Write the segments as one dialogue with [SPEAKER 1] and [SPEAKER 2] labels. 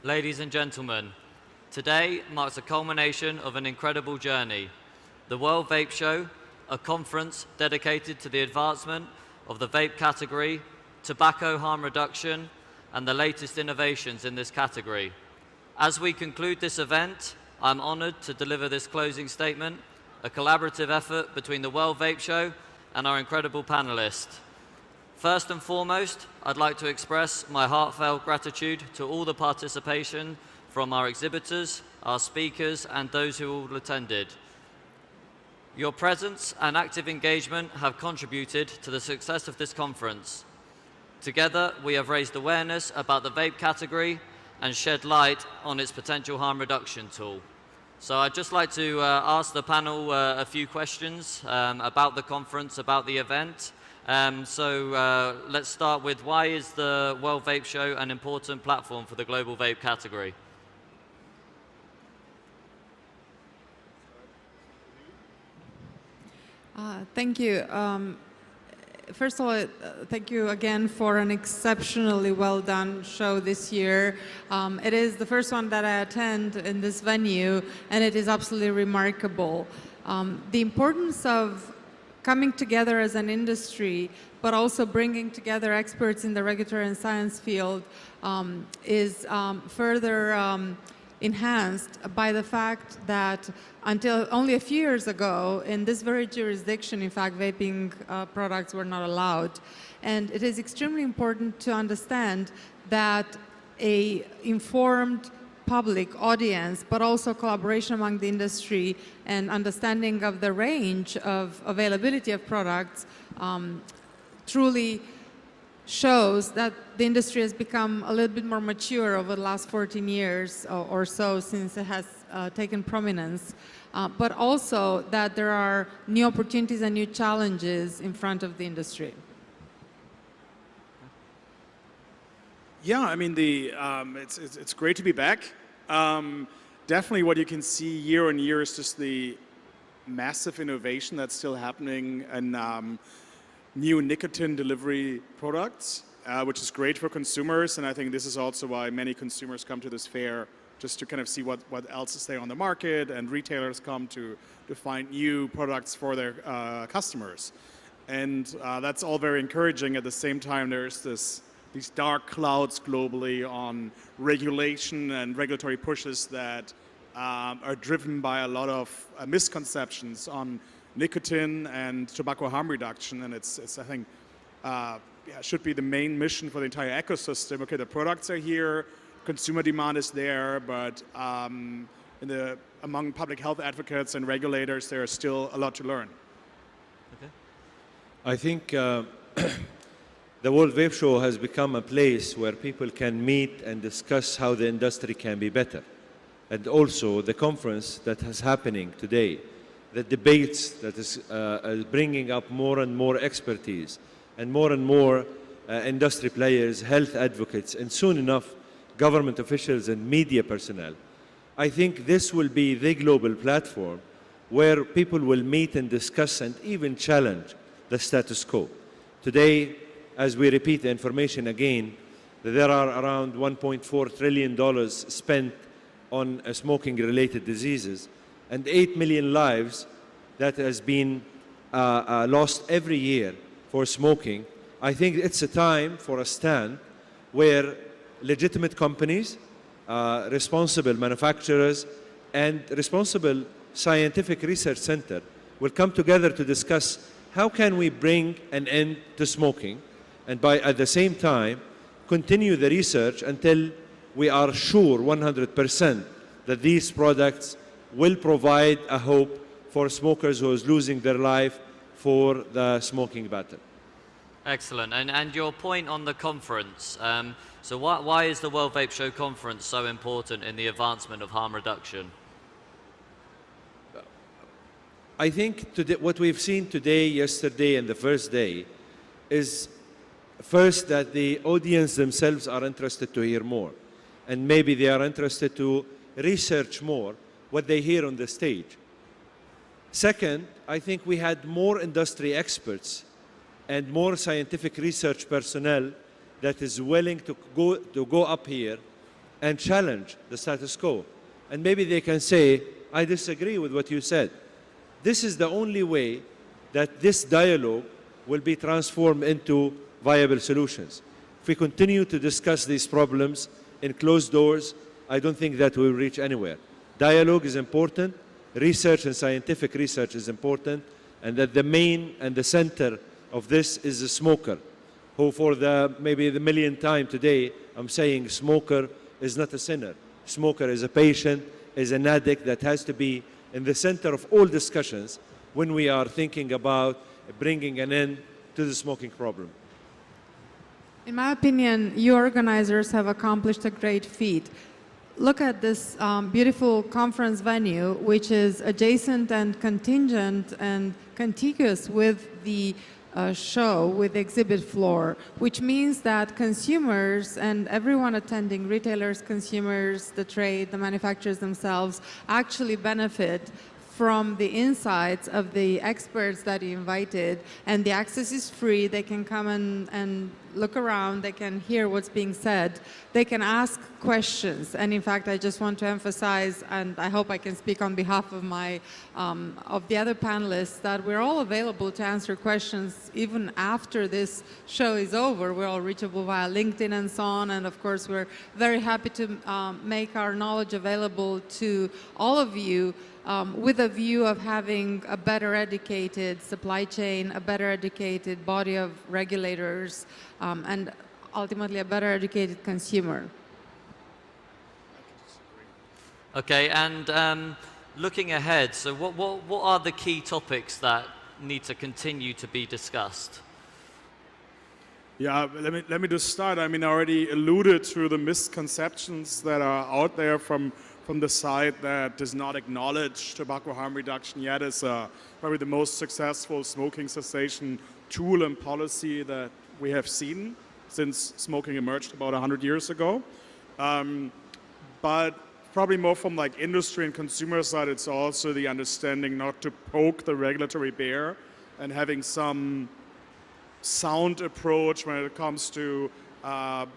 [SPEAKER 1] Ladies and gentlemen, today marks a culmination of an incredible journey. The World Vape Show, a conference dedicated to the advancement of the vape category, tobacco harm reduction, and the latest innovations in this category. As we conclude this event, I'm honored to deliver this closing statement, a collaborative effort between the World Vape Show and our incredible panelists. First and foremost, I'd like to express my heartfelt gratitude to all the participation from our exhibitors, our speakers, and those who all attended. Your presence and active engagement have contributed to the success of this conference. Together, we have raised awareness about the vape category and shed light on its potential harm reduction tool. So I'd just like to ask the panel a few questions about the conference, about the event. Let's start with, why is the World Vape Show an important platform for the global vape category?
[SPEAKER 2] Thank you. First of all, thank you again for an exceptionally well done show this year. It is the first one that I attend in this venue, and it is absolutely remarkable. The importance of coming together as an industry, but also bringing together experts in the regulatory and science field is further enhanced by the fact that until only a few years ago, in this very jurisdiction, in fact, vaping products were not allowed. And it is extremely important to understand that an informed public audience, but also collaboration among the industry and understanding of the range of availability of products truly shows that the industry has become a little bit more mature over the last 14 years or so since it has taken prominence, but also that there are new opportunities and new challenges in front of the industry.
[SPEAKER 3] Yeah, I mean, it's great to be back. Definitely what you can see year on year is just the massive innovation that's still happening and new nicotine delivery products, which is great for consumers. And I think this is also why many consumers come to this fair, just to kind of see what else is there on the market, and retailers come to find new products for their customers. And that's all very encouraging. At the same time, there's these dark clouds globally on regulation and regulatory pushes that are driven by a lot of misconceptions on nicotine and tobacco harm reduction, and it's I think should be the main mission for the entire ecosystem. Okay, the products are here, consumer demand is there, but among public health advocates and regulators, there is still a lot to learn.
[SPEAKER 1] Okay.
[SPEAKER 4] I think the World Vape Show has become a place where people can meet and discuss how the industry can be better. And also the conference that is happening today, the debates that is bringing up more and more expertise and more industry players, health advocates, and soon enough government officials and media personnel. I think this will be the global platform where people will meet and discuss and even challenge the status quo. Today, as we repeat the information again, there are around $1.4 trillion spent on smoking-related diseases, and 8 million lives that has been lost every year for smoking. I think it's a time for a stand where legitimate companies, responsible manufacturers, and responsible scientific research center will come together to discuss how can we bring an end to smoking, and at the same time continue the research until we are sure 100% that these products will provide a hope for smokers who is losing their life for the smoking battle.
[SPEAKER 1] Excellent. And your point on the conference, so why is the World Vape Show conference so important in the advancement of harm reduction?
[SPEAKER 4] I think today, what we've seen today, yesterday, and the first day is first that the audience themselves are interested to hear more, and maybe they are interested to research more what they hear on the stage. Second, I think we had more industry experts and more scientific research personnel that is willing to go up here and challenge the status quo. And maybe they can say, I disagree with what you said. This is the only way that this dialogue will be transformed into viable solutions. If we continue to discuss these problems in closed doors, I don't think that we'll reach anywhere. Dialogue is important, research and scientific research is important, and that the main and the center of this is the smoker, who for maybe the millionth time today, I'm saying smoker is not a sinner. Smoker is a patient, is an addict that has to be in the center of all discussions when we are thinking about bringing an end to the smoking problem.
[SPEAKER 2] In my opinion, you organizers have accomplished a great feat. Look at this beautiful conference venue, which is adjacent and contingent and contiguous with the show, with the exhibit floor, which means that consumers and everyone attending, retailers, consumers, the trade, the manufacturers themselves, actually benefit from the insights of the experts that you invited, and the access is free. They can come and look around, they can hear what's being said, they can ask questions. And in fact, I just want to emphasize, and I hope I can speak on behalf of of the other panelists, that we're all available to answer questions even after this show is over. We're all reachable via LinkedIn and so on, and of course we're very happy to make our knowledge available to all of you, with a view of having a better educated supply chain, a better educated body of regulators, and ultimately a better educated consumer.
[SPEAKER 1] Okay, and looking ahead, so what are the key topics that need to continue to be discussed?
[SPEAKER 3] Yeah, let me just start. I mean, I already alluded to the misconceptions that are out there from the side that does not acknowledge tobacco harm reduction yet as probably the most successful smoking cessation tool and policy that we have seen since smoking emerged about 100 years ago. But probably more from like industry and consumer side, it's also the understanding not to poke the regulatory bear and having some sound approach when it comes to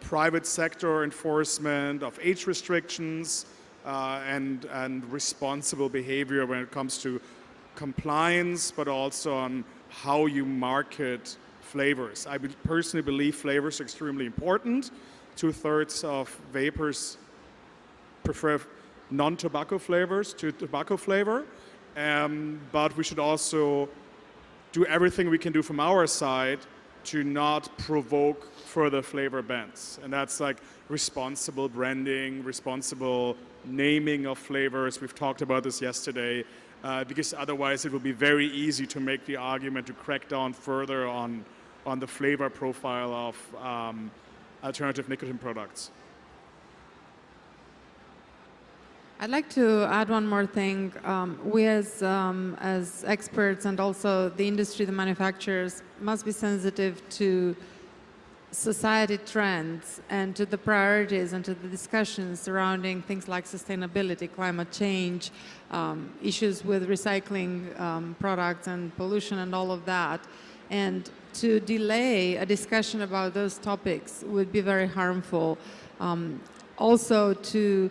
[SPEAKER 3] private sector enforcement of age restrictions, and responsible behavior when it comes to compliance, but also on how you market flavors. I personally believe flavors are extremely important. 2/3 of vapers prefer non-tobacco flavors to tobacco flavor, but we should also do everything we can do from our side to not provoke further flavor bans. And that's like responsible branding, responsible naming of flavors. We've talked about this yesterday, because otherwise it will be very easy to make the argument to crack down further on the flavor profile of alternative nicotine products.
[SPEAKER 2] I'd like to add one more thing. We as experts and also the industry, the manufacturers, must be sensitive to society trends and to the priorities and to the discussions surrounding things like sustainability, climate change, issues with recycling products and pollution and all of that. And to delay a discussion about those topics would be very harmful. Also, to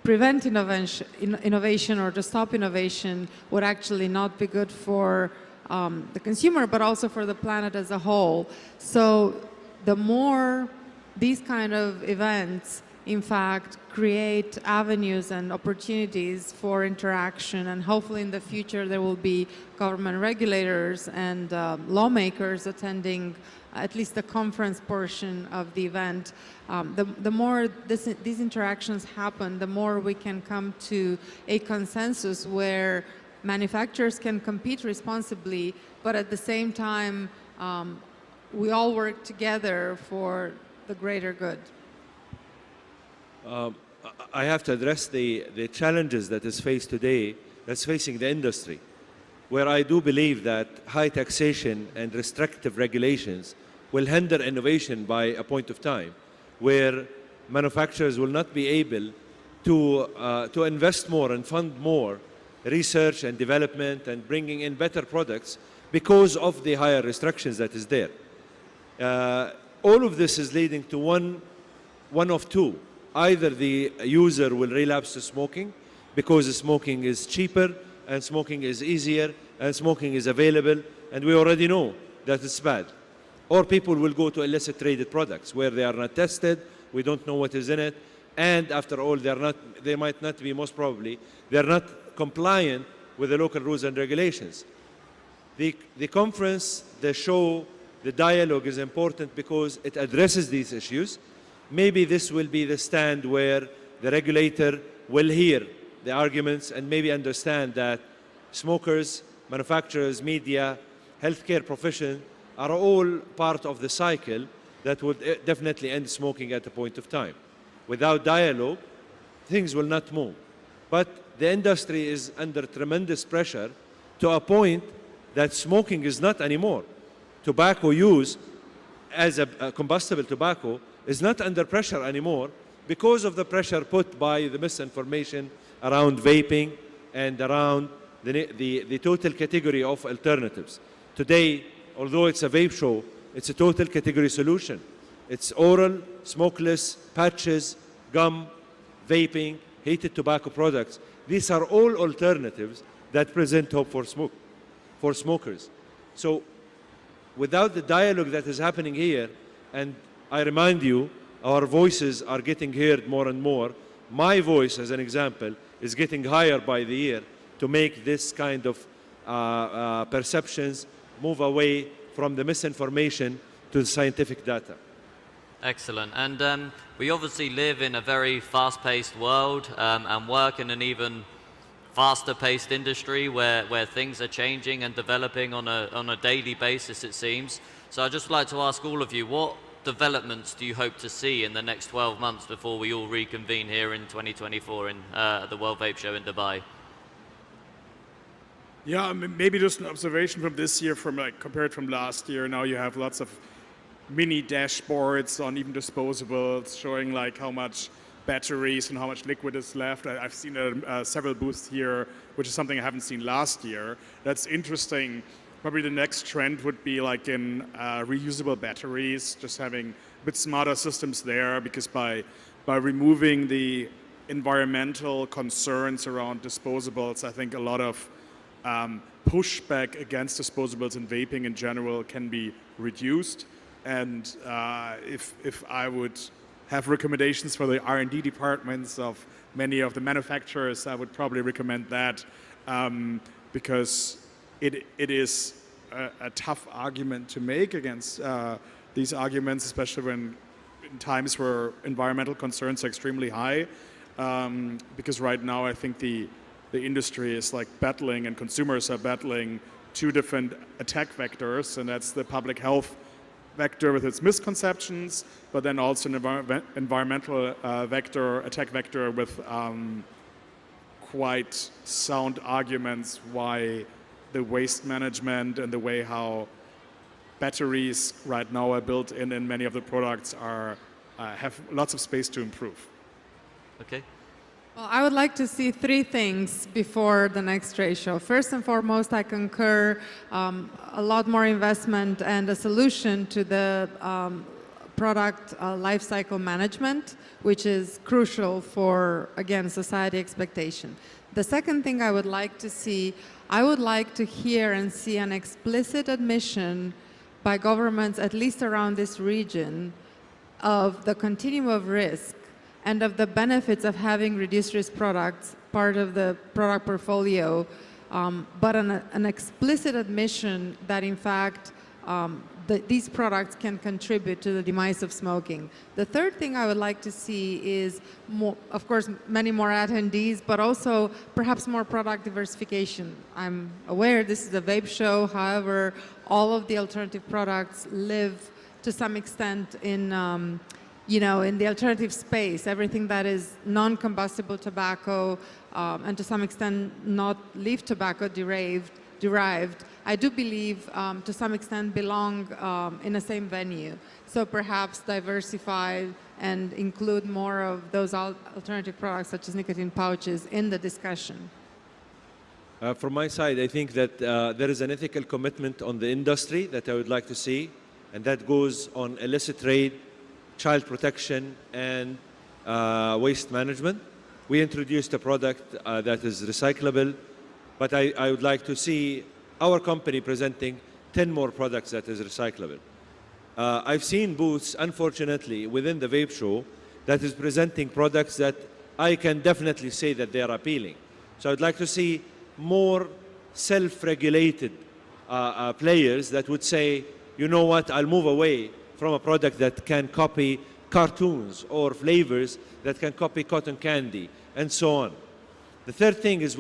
[SPEAKER 2] prevent innovation or to stop innovation would actually not be good for the consumer, but also for the planet as a whole. So the more these kind of events, in fact, create avenues and opportunities for interaction, and hopefully in the future there will be government regulators and lawmakers attending at least the conference portion of the event. The more these interactions happen, the more we can come to a consensus where manufacturers can compete responsibly, but at the same time, we all work together for the greater good.
[SPEAKER 4] I have to address the challenges that is faced today, that's facing the industry, where I do believe that high taxation and restrictive regulations will hinder innovation by a point of time, where manufacturers will not be able to invest more and fund more research and development and bringing in better products because of the higher restrictions that is there. All of this is leading to one of two either the user will relapse to smoking because smoking is cheaper and smoking is easier and smoking is available, and we already know that it's bad. Or people will go to illicit traded products where they are not tested, we don't know what is in it, and after all, they might not be, most probably, they're not compliant with the local rules and regulations. The conference, the show, the dialogue is important because it addresses these issues. Maybe this will be the stand where the regulator will hear the arguments and maybe understand that smokers, manufacturers, media, healthcare profession are all part of the cycle that would definitely end smoking at a point of time. Without dialogue, things will not move. But the industry is under tremendous pressure to a point that smoking is not anymore. Tobacco use as a combustible tobacco is not under pressure anymore because of the pressure put by the misinformation around vaping and around the total category of alternatives. Today, although it's a vape show, it's a total category solution. It's oral, smokeless, patches, gum, vaping, heated tobacco products. These are all alternatives that present hope for smokers. So without the dialogue that is happening here, and I remind you, our voices are getting heard more and more. My voice, as an example, is getting higher by the year to make this kind of perceptions move away from the misinformation to the scientific data.
[SPEAKER 1] Excellent. And we obviously live in a very fast-paced world and work in an even faster-paced industry where things are changing and developing on a daily basis, it seems. So I'd just like to ask all of you, what developments do you hope to see in the next 12 months before we all reconvene here in 2024 in the World Vape Show in Dubai?
[SPEAKER 3] Yeah, maybe just an observation from this year, compared from last year. Now you have lots of mini dashboards on even disposables showing how much batteries and how much liquid is left. I've seen several booths here, which is something I haven't seen last year. That's interesting. Probably the next trend would be in reusable batteries, just having a bit smarter systems there, because by removing the environmental concerns around disposables, I think a lot of pushback against disposables and vaping in general can be reduced. And if I would have recommendations for the R&D departments of many of the manufacturers, I would probably recommend that, because it is a tough argument to make against these arguments, especially when in times where environmental concerns are extremely high. Because right now I think the industry is battling, and consumers are battling, two different attack vectors, and that's the public health vector with its misconceptions, but then also an environmental attack vector with quite sound arguments why the waste management and the way how batteries right now are built in many of the products have lots of space to improve.
[SPEAKER 1] Okay.
[SPEAKER 2] Well, I would like to see three things before the next trade show. First and foremost, I concur a lot more investment and a solution to the product lifecycle management, which is crucial for, again, society expectation. The second thing I would like to see, I would like to hear and see an explicit admission by governments, at least around this region, of the continuum of risk and of the benefits of having reduced risk products, part of the product portfolio, but an explicit admission that in fact these products can contribute to the demise of smoking. The third thing I would like to see is, more, of course, many more attendees, but also perhaps more product diversification. I'm aware this is a vape show, however, all of the alternative products live to some extent in in the alternative space, everything that is non-combustible tobacco and to some extent not leaf tobacco derived, I do believe to some extent belong in the same venue. So perhaps diversify and include more of those alternative products such as nicotine pouches in the discussion.
[SPEAKER 4] From my side, I think that there is an ethical commitment on the industry that I would like to see, and that goes on illicit trade, child protection, and waste management. We introduced a product that is recyclable, but I would like to see our company presenting 10 more products that is recyclable. I've seen booths, unfortunately, within the vape show that is presenting products that I can definitely say that they are appealing. So I'd like to see more self-regulated players that would say, you know what, I'll move away from a product that can copy cartoons or flavors that can copy cotton candy and so on. The third thing is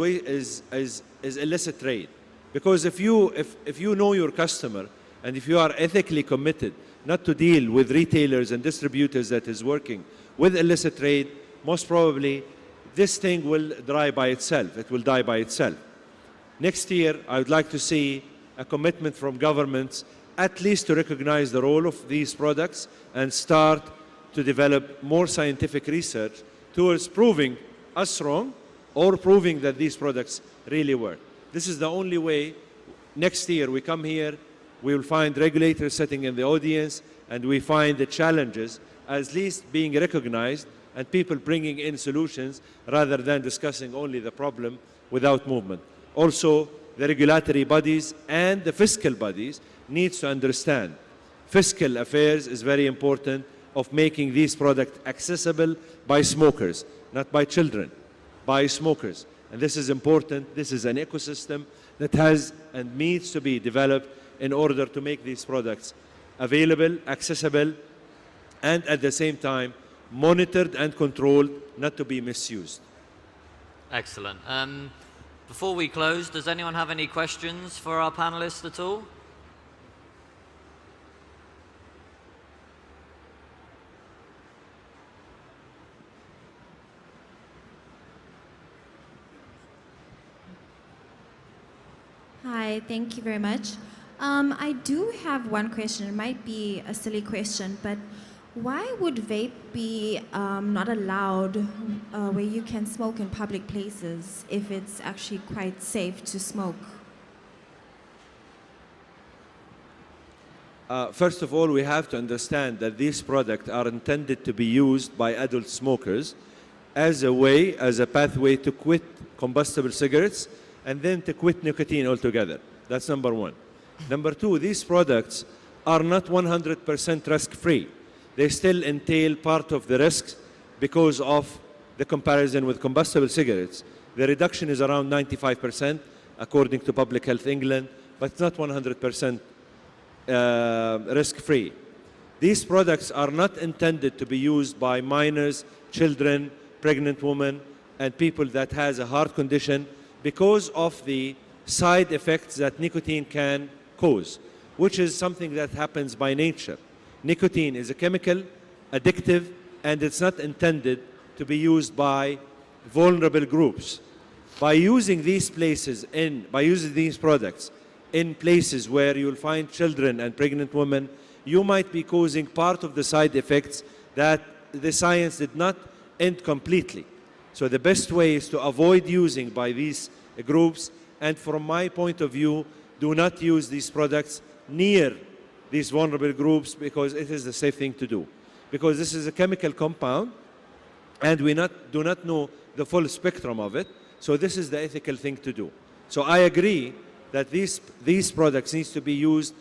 [SPEAKER 4] illicit trade. Because if you know your customer and if you are ethically committed not to deal with retailers and distributors that is working with illicit trade, most probably this thing will die by itself. It will die by itself. Next year, I would like to see a commitment from governments at least to recognize the role of these products and start to develop more scientific research towards proving us wrong or proving that these products really work. This is the only way. Next year we come here, we will find regulators sitting in the audience, and we find the challenges at least being recognized and people bringing in solutions rather than discussing only the problem without movement. Also, the regulatory bodies and the fiscal bodies needs to understand fiscal affairs is very important of making these products accessible by smokers, not by children, by smokers. And this is important. This is an ecosystem that has and needs to be developed in order to make these products available, accessible, and at the same time monitored and controlled, not to be misused.
[SPEAKER 1] Excellent. Before we close, does anyone have any questions for our panelists at all?
[SPEAKER 5] Hi, thank you very much. I do have one question. It might be a silly question, but why would vape be not allowed where you can smoke in public places if it's actually quite safe to smoke?
[SPEAKER 4] First of all, we have to understand that these products are intended to be used by adult smokers as a pathway to quit combustible cigarettes and then to quit nicotine altogether. That's number one. Number two, these products are not 100% risk-free. They still entail part of the risks because of the comparison with combustible cigarettes. The reduction is around 95% according to Public Health England, but it's not 100% risk-free. These products are not intended to be used by minors, children, pregnant women, and people that has a heart condition because of the side effects that nicotine can cause, which is something that happens by nature. Nicotine is a chemical, addictive, and it's not intended to be used by vulnerable groups. By using these products in places where you'll find children and pregnant women, you might be causing part of the side effects that the science did not end completely. So the best way is to avoid using by these groups, and from my point of view, do not use these products near these vulnerable groups because it is the safe thing to do. Because this is a chemical compound and we do not know the full spectrum of it, so this is the ethical thing to do. So I agree that these products need to be used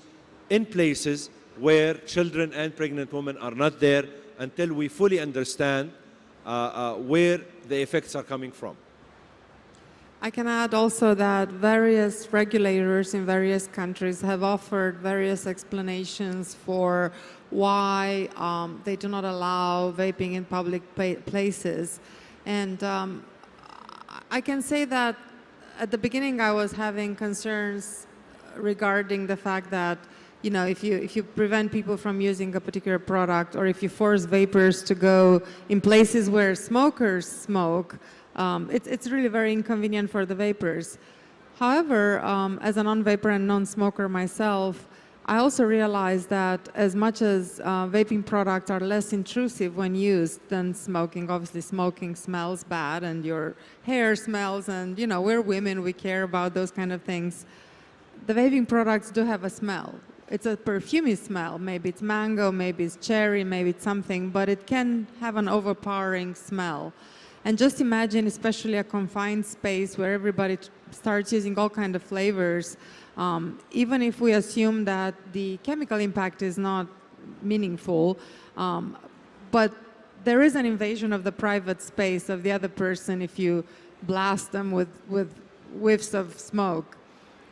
[SPEAKER 4] in places where children and pregnant women are not there until we fully understand where the effects are coming from.
[SPEAKER 2] I can add also that various regulators in various countries have offered various explanations for why they do not allow vaping in public places. And I can say that at the beginning I was having concerns regarding the fact that, you know, if you prevent people from using a particular product, or if you force vapers to go in places where smokers smoke, it's really very inconvenient for the vapers. However, as a non-vapor and non-smoker myself, I also realized that as much as vaping products are less intrusive when used than smoking, obviously smoking smells bad and your hair smells, and you know, we're women, we care about those kind of things. The vaping products do have a smell. it's a perfumey smell. Maybe it's mango, maybe it's cherry, maybe it's something, but it can have an overpowering smell. And just imagine, especially a confined space where everybody starts using all kinds of flavors, even if we assume that the chemical impact is not meaningful, but there is an invasion of the private space of the other person if you blast them with whiffs of smoke.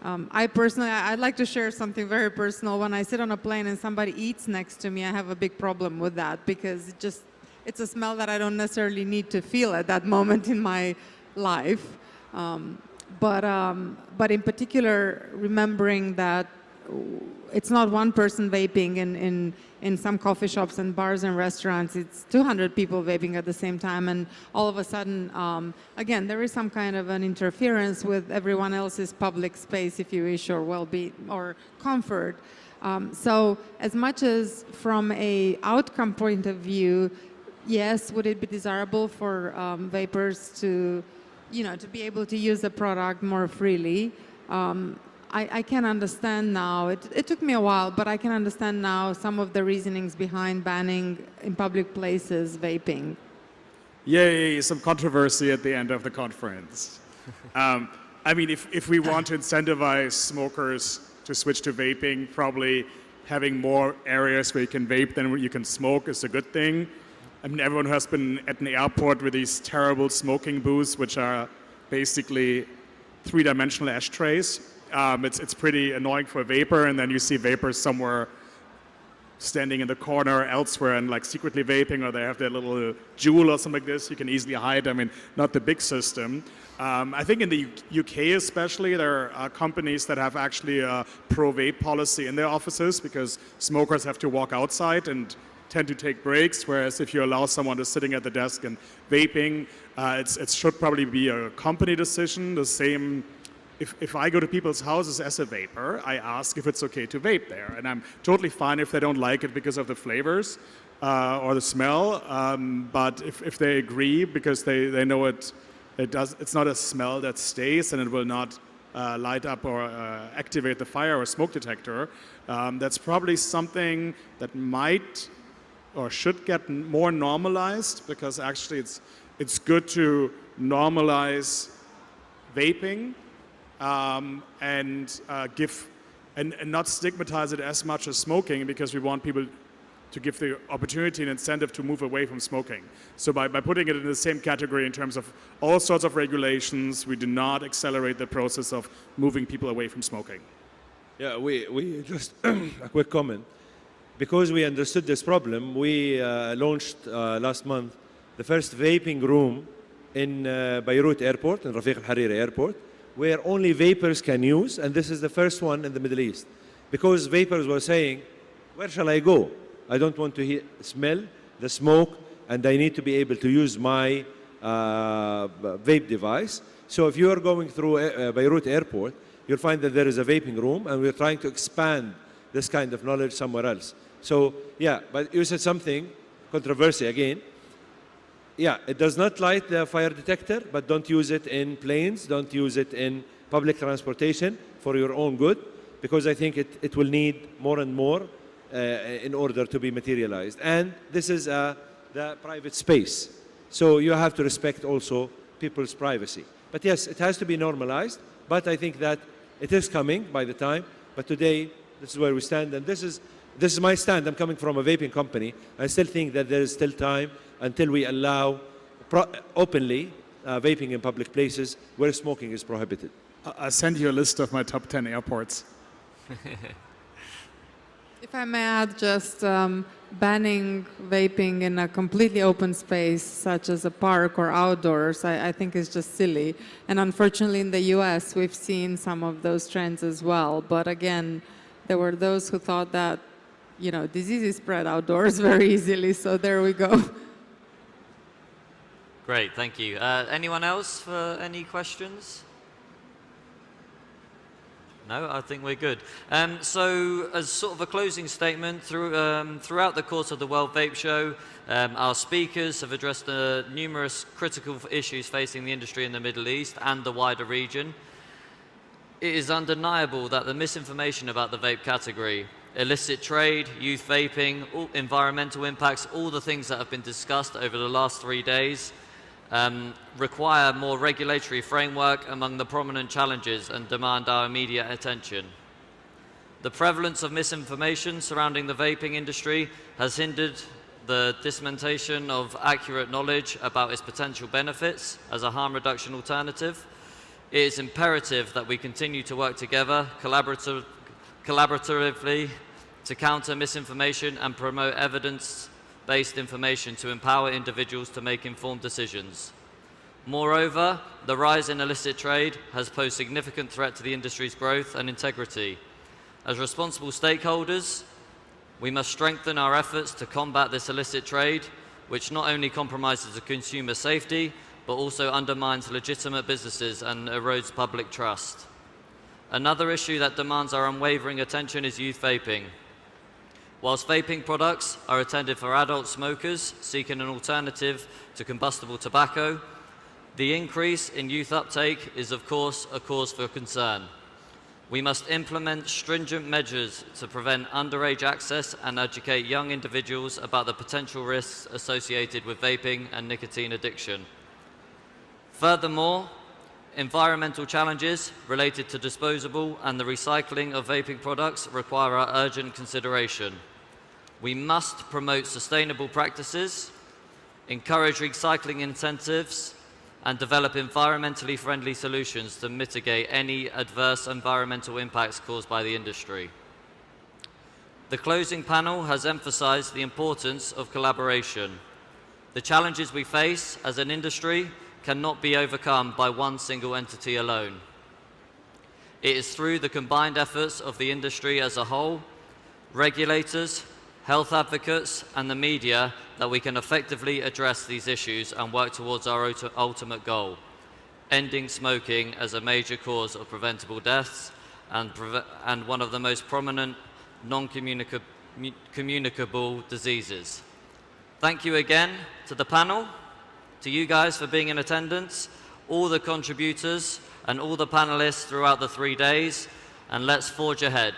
[SPEAKER 2] I personally, I'd like to share something very personal. When I sit on a plane and somebody eats next to me, I have a big problem with that because it's a smell that I don't necessarily need to feel at that moment in my life. But in particular, remembering that it's not one person vaping in some coffee shops and bars and restaurants, it's 200 people vaping at the same time, and all of a sudden, again, there is some kind of an interference with everyone else's public space, if you wish, or well-being or comfort. So as much as from a outcome point of view, yes, would it be desirable for vapers to, to be able to use the product more freely? I can understand now, it took me a while, but I can understand now some of the reasonings behind banning in public places vaping.
[SPEAKER 3] Yay, some controversy at the end of the conference. I mean, if we want to incentivize smokers to switch to vaping, probably having more areas where you can vape than where you can smoke is a good thing. I mean, everyone who has been at an airport with these terrible smoking booths, which are basically three-dimensional ashtrays. It's pretty annoying for a vapor, and then you see vapors somewhere standing in the corner elsewhere and like secretly vaping, or they have their little jewel or something like this. You can easily hide. I mean, not the big system. I think in the UK especially, there are companies that have actually a pro-vape policy in their offices because smokers have to walk outside and tend to take breaks, whereas if you allow someone to sitting at the desk and vaping, it should probably be a company decision. The same, if I go to people's houses as a vapor, I ask if it's okay to vape there, and I'm totally fine if they don't like it because of the flavors or the smell, but if they agree because they know it's not a smell that stays and it will not light up or activate the fire or smoke detector, that's probably something that might or should get more normalized, because actually it's good to normalize vaping and not stigmatize it as much as smoking, because we want people to give the opportunity and incentive to move away from smoking. So by putting it in the same category in terms of all sorts of regulations, we do not accelerate the process of moving people away from smoking.
[SPEAKER 4] Yeah, we just a quick comment. Because we understood this problem, we launched last month the first vaping room in Beirut Airport, in Rafiq al-Hariri Airport, where only vapors can use, and this is the first one in the Middle East. Because vapors were saying, where shall I go? I don't want to smell the smoke, and I need to be able to use my vape device. So if you are going through Beirut Airport, you'll find that there is a vaping room, and we're trying to expand this kind of knowledge somewhere else. So, yeah, but you said something, controversy again. Yeah, it does not light the fire detector, but don't use it in planes, don't use it in public transportation for your own good, because I think it will need more and more in order to be materialized. And this is the private space. So you have to respect also people's privacy. But yes, it has to be normalized, but I think that it is coming by the time. But today, this is where we stand, and this is my stand. I'm coming from a vaping company. I still think that there is still time until we allow openly vaping in public places where smoking is prohibited.
[SPEAKER 3] I'll send you a list of my top 10 airports.
[SPEAKER 2] If I may add, just banning vaping in a completely open space, such as a park or outdoors, I think is just silly. And unfortunately, in the US, we've seen some of those trends as well. But again, there were those who thought that, diseases spread outdoors very easily. So there we go.
[SPEAKER 1] Great, thank you. Anyone else for any questions? No, I think we're good. So as sort of a closing statement, throughout the course of the World Vape Show, our speakers have addressed the numerous critical issues facing the industry in the Middle East and the wider region. It is undeniable that the misinformation about the vape category illicit trade, youth vaping, environmental impacts, all the things that have been discussed over the last 3 days require more regulatory framework among the prominent challenges and demand our immediate attention. The prevalence of misinformation surrounding the vaping industry has hindered the dissemination of accurate knowledge about its potential benefits as a harm reduction alternative. It is imperative that we continue to work together collaboratively to counter misinformation and promote evidence-based information to empower individuals to make informed decisions. Moreover, the rise in illicit trade has posed significant threat to the industry's growth and integrity. As responsible stakeholders, we must strengthen our efforts to combat this illicit trade, which not only compromises the consumer safety, but also undermines legitimate businesses and erodes public trust. Another issue that demands our unwavering attention is youth vaping. Whilst vaping products are intended for adult smokers seeking an alternative to combustible tobacco, the increase in youth uptake is, of course, a cause for concern. We must implement stringent measures to prevent underage access and educate young individuals about the potential risks associated with vaping and nicotine addiction. Furthermore, environmental challenges related to disposable and the recycling of vaping products require our urgent consideration. We must promote sustainable practices, encourage recycling incentives, and develop environmentally friendly solutions to mitigate any adverse environmental impacts caused by the industry. The closing panel has emphasized the importance of collaboration. The challenges we face as an industry cannot be overcome by one single entity alone. It is through the combined efforts of the industry as a whole, regulators, health advocates, and the media that we can effectively address these issues and work towards our ultimate goal, ending smoking as a major cause of preventable deaths and one of the most prominent non-communicable diseases. Thank you again to the panel, to you guys for being in attendance, all the contributors and all the panelists throughout the 3 days, and let's forge ahead.